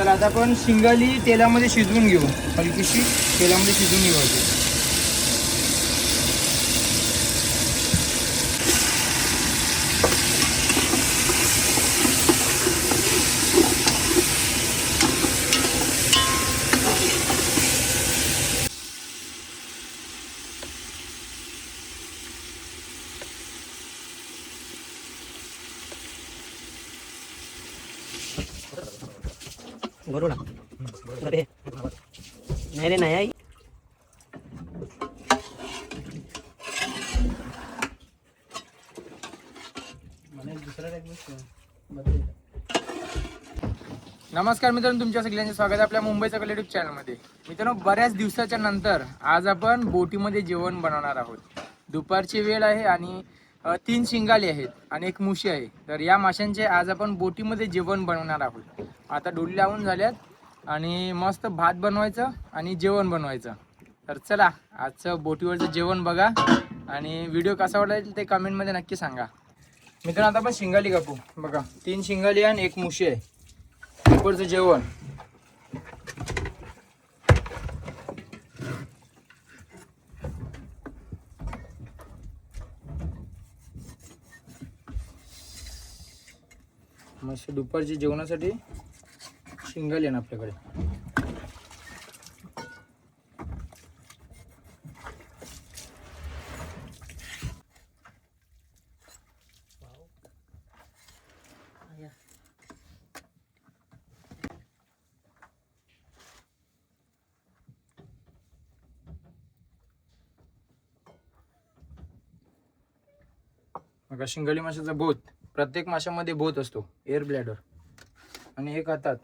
चला आता आपण शिंगाली तेलामध्ये शिजवून घेऊ, हलकीशी तेलामध्ये शिजवून घेऊ. बरोबर अरे नाही रे नाही आई. नमस्कार मित्रांनो, तुमच्या सगळ्यांचे स्वागत आहे आपल्या मुंबईचा कल यूट्यूब चॅनलमध्ये. मित्रांनो, बऱ्याच दिवसाच्या नंतर आज आपण बोटीमध्ये जेवण बनवणार आहोत. दुपारची वेळ आहे आणि 3 शिंगाली आहेत आणि 1 मुशी आहे. तर या माशांचे आज आपण बोटीमध्ये जेवण बनवणार आहोत. आता डोली लावून झाल्यात आणि मस्त भात बनवायचं आणि जेवण बनवायचं. तर चला आजचं बोटीवरचं जेवण बघा आणि व्हिडिओ कसा वाटेल ते कमेंटमध्ये नक्की सांगा. मित्रांनो, आता आपण शिंगाली कापू. बघा, 3 शिंगाली आणि 1 मुशी आहे. दुपारचं जेवण. मस्त दुपारच्या जेवणासाठी शिंगाली आहे ना आपल्याकडे. बघा, शिंगाली माशाचा बोथ. प्रत्येक माशामध्ये बोथ असतो, एअर ब्लॅडर, आणि एक हातात.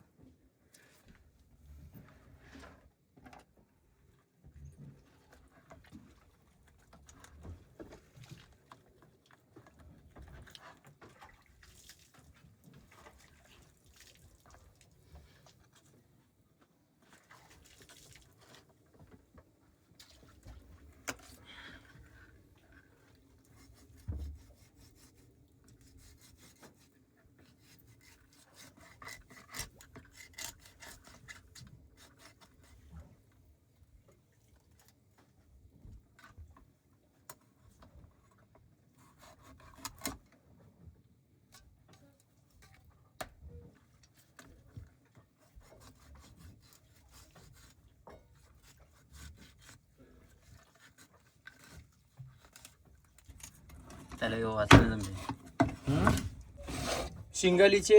शिंगालीचे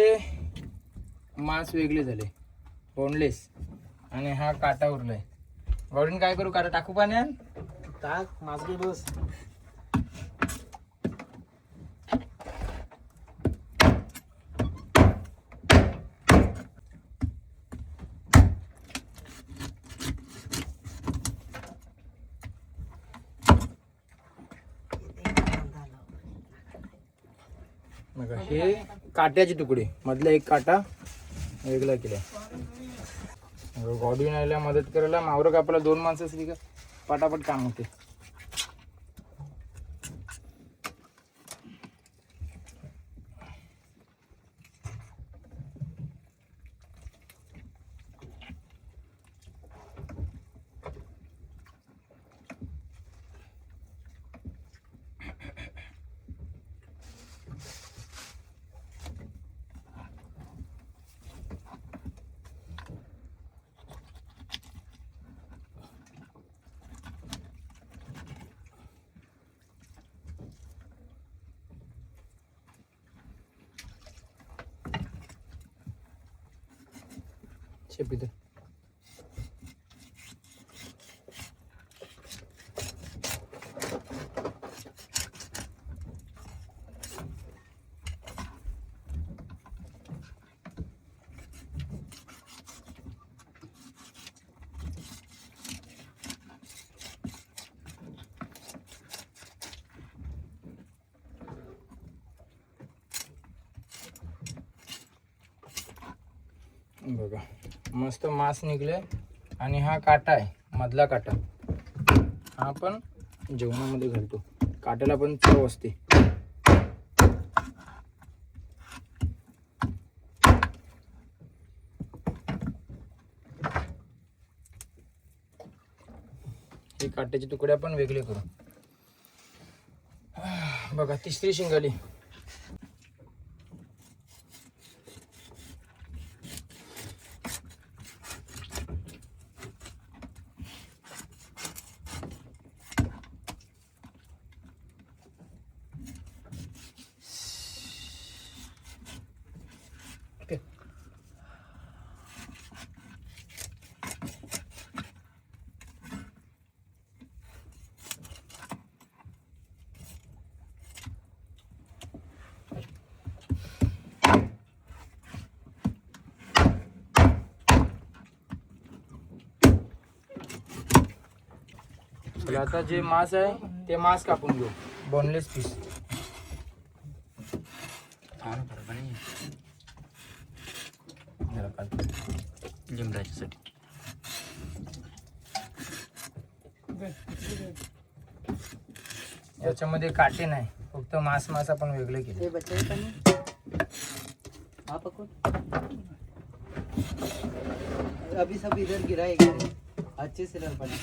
मांस वेगळे झाले, बोनलेस, आणि हा काटा उरलाय. गौरीन काय करू? काटा टाकू पाण्यात? टाक मासगी बस. बघा, हे काट्याचे तुकडे, मधला एक काटा वेगळा केला. गॉडविन आयला मदत करायला. मावरं कापायला 2 माणसं असली का पटापट काम होते. शेपीत बघा, मस्त मांस निघले. आणि हा काटा आहे, मधला काटा, हा पण जेवणामध्ये घालतो. काट्याला पण चव असते. हे काट्याचे तुकडे आपण वेगळे करू. बघा तिसरी शिंगाली. आता जे मांस आहे ते मांस कापून घेऊ. Boneless piece. लिंबराच्यासाठी याच्यामध्ये काटे नाही, फक्त मांस आपण वेगळे केले. अभी सब इधर गिरा है, अच्छे से रन बना.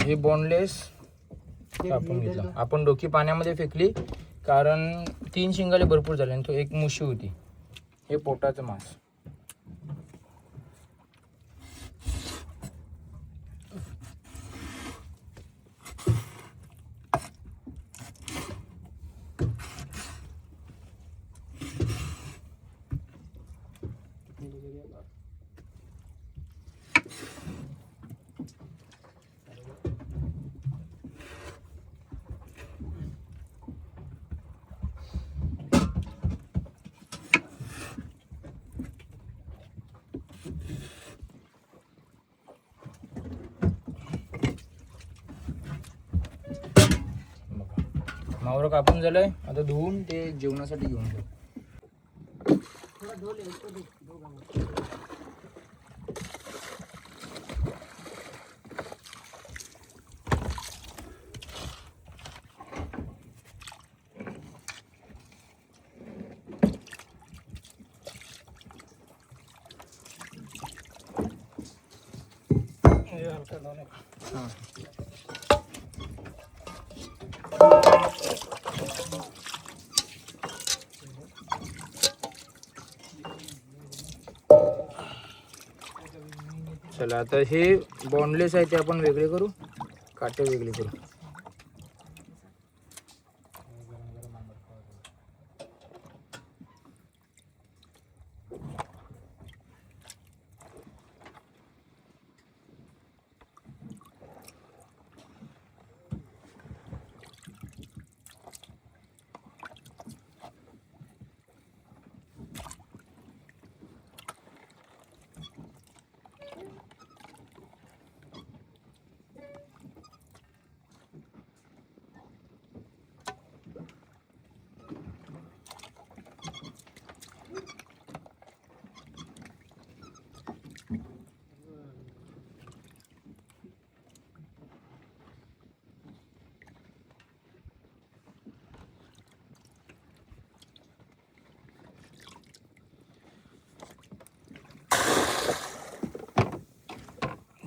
हे बोनलेस कापून घेतला आपण. डोकी पाण्यामध्ये फेकली कारण 3 शिंगाले भरपूर झाले आणि तो एक मुशी होती. हे पोटाचं मांस. मावरं कापून झालंय. आता धुवून ते जेवणासाठी घेऊन जाऊ. चला आता हे बोनलेस आहे ते आपण वेगळे करू. काटे वेगळे करू.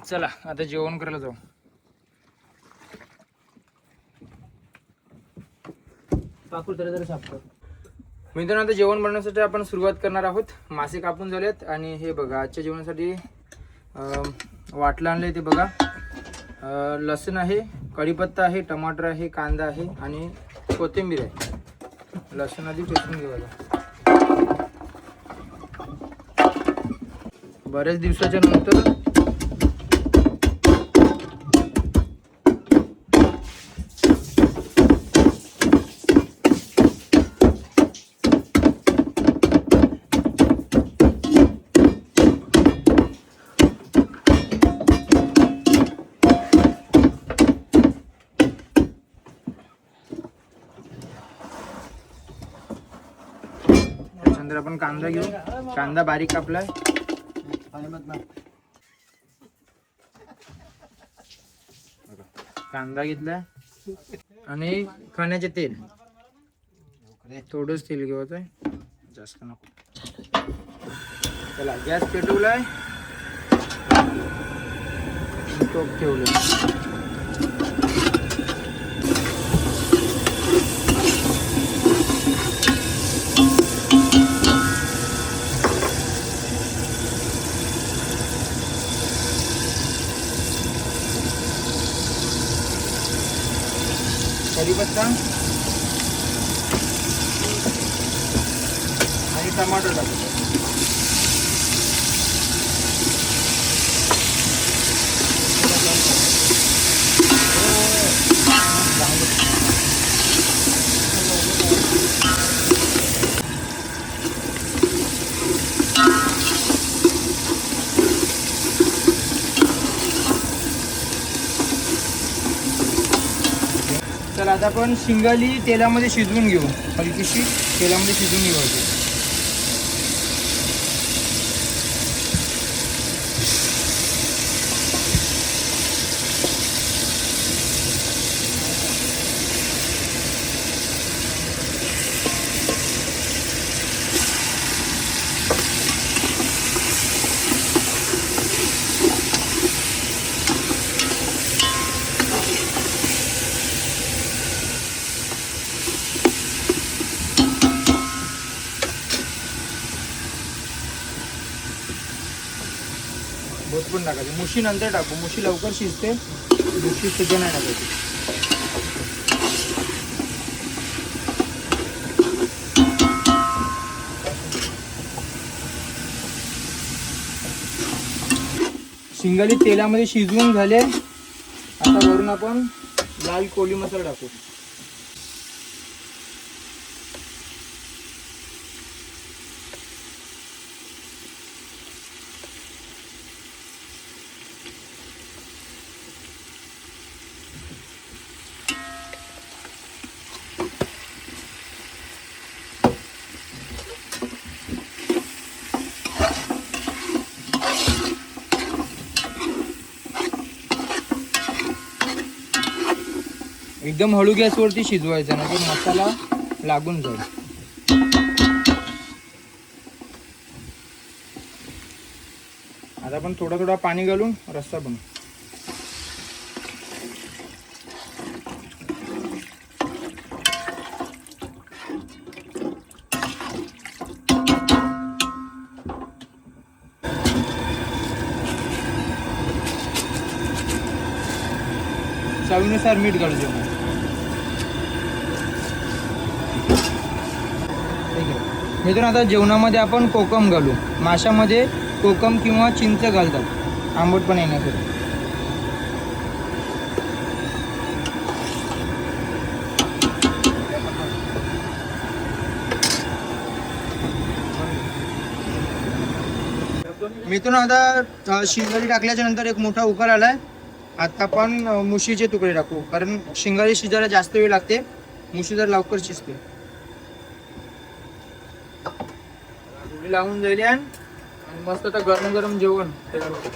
चला आता जेवण करायला जाऊ. मित्रांनो आता जेवण बनवण्यासाठी आपण सुरुवात करणार आहोत. मासे कापून झालेत आणि हे बघा आजच्या जेवणासाठी वाटलं आणलंय ते बघा. लसूण आहे, कढीपत्ता आहे, टमाटर आहे, कांदा आहे आणि कोथिंबीर आहे. लसूण आधी ठेचून घेऊया. बऱ्याच दिवसाच्या नंतर त्यानंतर आपण कांदा घेऊ. कांदा बारीक कापलाय. कांदा घेतलाय आणि खाण्याचे तेल, थोडंच तेल घेऊ, जास्त नको. चला गॅस पेटवलाय, टोप ठेवलं. कढीपत्ता आणि टमाटर टाकू. चला आता आपण शिंगाली तेलामध्ये शिजवून घेऊ. हलकीशी तेलामध्ये शिजवून घेऊ. बहुत पण टाकायची. मुशी नंतर टाकू, मुशी लवकर शिजते, मुशी सध्या नाही टाकायची. शिंगाली तेलामध्ये शिजवून झाले. आता वरून आपण लाल कोळी मसाला टाकू. एकदम हळू गॅसवरती शिजवायचा, नाही तर मसाला लागून जाईल. आता आपण थोडा थोडा पाणी घालून रस्सा बनवू. चवीनुसार मीठ घालू देऊ. मित्रांनो आता जेवणामध्ये आपण कोकम घालू. माशामध्ये कोकम किंवा चिंच घालतात आंबटपणा येण्यासाठी. मित्रांनो आता शिंगाली टाकल्याच्या नंतर एक मोठा उकळ आलाय. आता आपण मुशीचे तुकडे टाकू, कारण शिंगाली शिजायला जास्त वेळ लागते, मुशी जर लवकर शिजते. लावून जाईल आणि मस्त आता गरम गरम जेवण तयार होतं.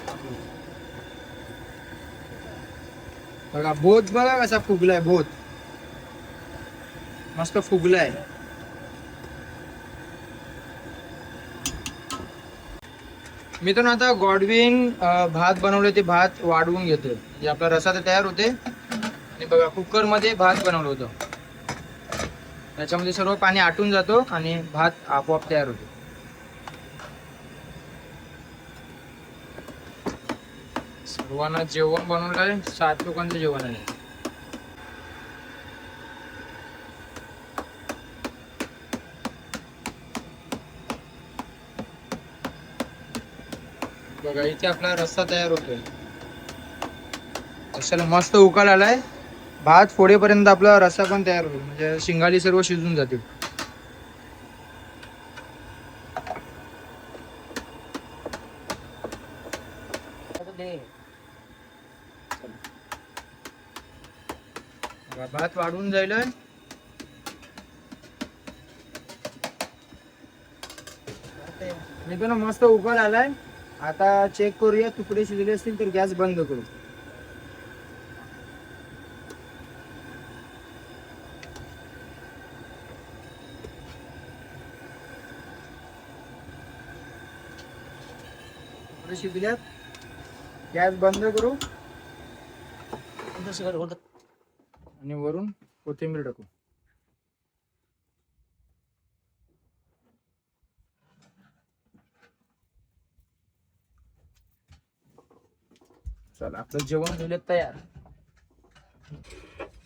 बघा भोत, बघा कसा फुगलाय. भोत मस्त फुगलाय. मित्रांनो आता गॉडविन भात बनवले, ते भात वाढवून घेतोय. म्हणजे आपला रसा तर तयार होते. आणि बघा कुकर मध्ये भात बनवलं होतं, त्याच्यामध्ये सर्व पाणी आटून जातो आणि भात आपोआप तयार होतो. सर्वांना जेवण बनवलंय. 7 लोकांचं जेवण आहे. बघा इथे आपला रस्सा तयार होतोय. रस्स्याला मस्त उकाल आलाय. भात फोडेपर्यंत आपला रस्सा पण तयार होईल, म्हणजे शिंगाली सर्व शिजून जातील. भात वाढून जाईल. मित्रांनो मस्त उकळ आलाय. आता चेक करूया, तुकडे शिजले असतील तर गॅस बंद करू. तुकडे शिजल्यात, गॅस बंद करू आणि वरून कोथिंबीर टाकू. चला आपलं जेवण झालं तयार.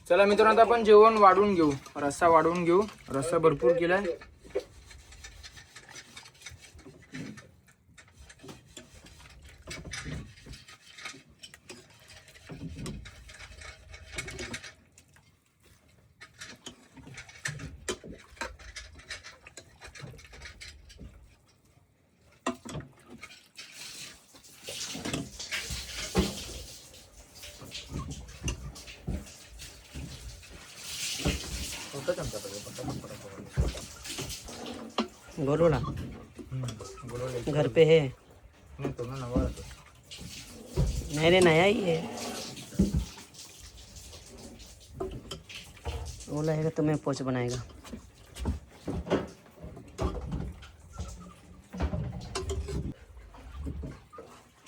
चला मित्रांनो आता आपण जेवण वाढून घेऊ, रस्सा वाढवून घेऊ. रस्सा भरपूर केलाय. बोलो ना, घर पे है. नहीं रे, नया ही है. बोला है तो मैं पोच बनाएगा.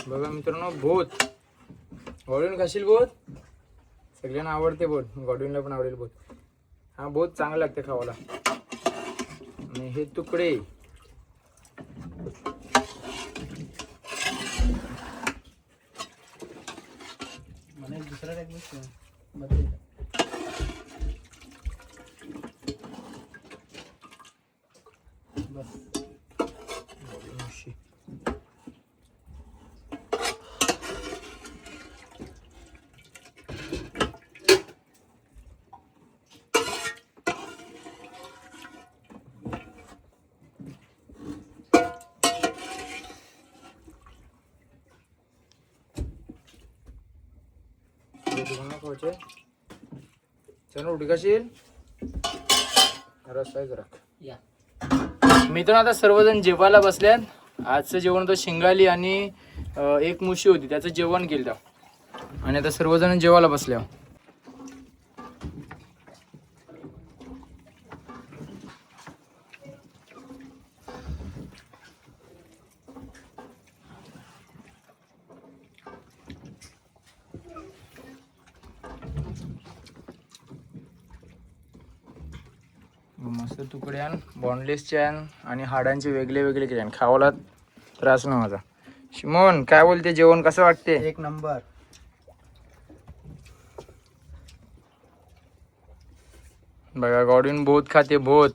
बघा मित्रांनो, भोत गॉडविन खाशील. भोत सगळ्यांना आवडते. भोत गॉडविनला पण आवडेल. भोत हा बहुत चांगला लागते खावाला. आणि हे तुकडे मला दुसरा टाक बस. चल उडी कशील रस्सा जरा. या मित्रांनो आता सर्वजण जेवायला बसल्यात. आजचं जेवण तर शिंगाली आणि एक मुशी होती, त्याचं जेवण केलं. आणि आता सर्वजण जेवायला बसल्या. मस्त तुकडे आण, बॉनलेसचे आण आणि हाडांचे वेगळे वेगळे केले. खावाला त्रास ना माझा. शिमोन काय बोलते, जेवण कसं वाटते? एक नंबर. बघा गॉडविन बहुत खाते, बहुत.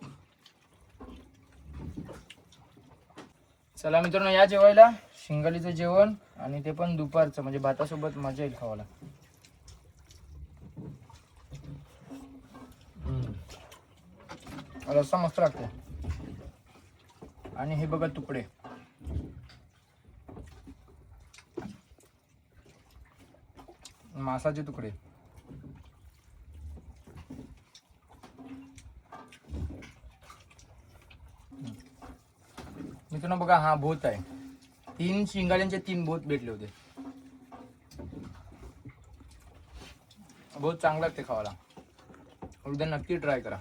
चला मित्रांनो या जेवायला. शिंगालीचं जेवण आणि ते पण दुपारचं, म्हणजे भातासोबत मजा येईल खावाला. रस्सा मस्त लागतो. आणि हे बघा तुकडे, मासाचे तुकडे. मित्रांनो बघा हा भूत आहे. 3 शिंगाल्यांचे 3 भूत भेटले होते. बहुत चांगला लागते खावाला. उद्या नक्की ट्राय करा.